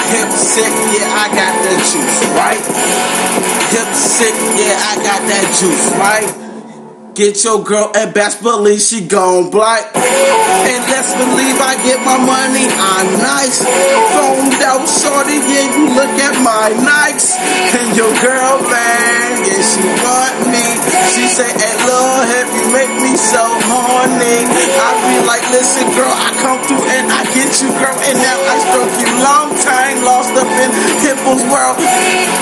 Hip sick, yeah, I got that juice, right? Hip sick, yeah, I got that juice, right? Get your girl and best believe she gon' blight. And let's believe I get my money, I'm nice. Phoned out shorty, yeah, you look at my Nikes. And your girl, man, yeah, she want me. She say, hey, Lil' Hip, you make me so horny. I be like, listen, girl, I come through and I get you, girl. And now I stroke you long time, lost up in Hippos world.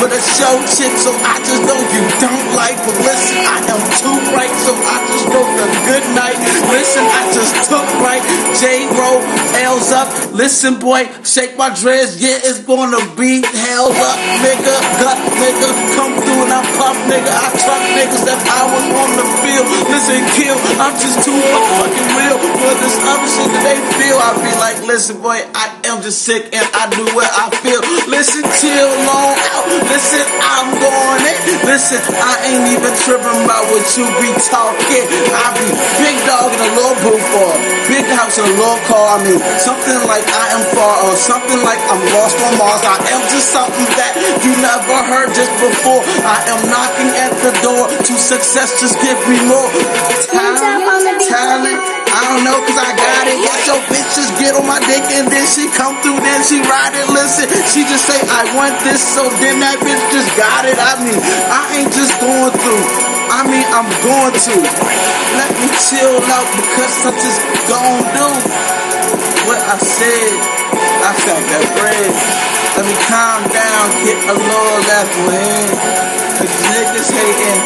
But a show chick, so I just know you don't like. But listen, I am too bright, so I just wrote a good night. Listen, I just took right. J-Roll, L's up. Listen, boy, shake my dreads. Yeah, it's gonna be held up, nigga. Gut, nigga. Come through and I puff, nigga. I truck niggas that I was on the field. Listen, kill. I'm just too fucking real. For this other shit that they feel, I be like, listen, boy, I am just sick and I do what I feel. Listen, chill, long out. Listen, I'm going in. Listen, I ain't even tripping about what you be talking. I be big dog in a little booth or big house in a little car. I mean, something like I am far or something like I'm lost on Mars. I am just something that you never heard just before. I am knocking at the door to success. Just give me more talent. I don't know, cause I got it. Watch your bitch just get on my dick and then she come through, then she ride it. Listen, she just say, I want this, so then that bitch just got it. I mean, I ain't just going through. I mean, I'm going to. Let me chill out because I'm just gon' do what I said. I got that bread. Let me calm down, get a little left hand. Cause niggas hating,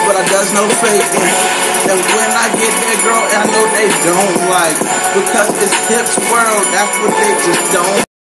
but I does no faking. And when I get that girl, I know they don't like. Because it's Hip's world, that's what they just don't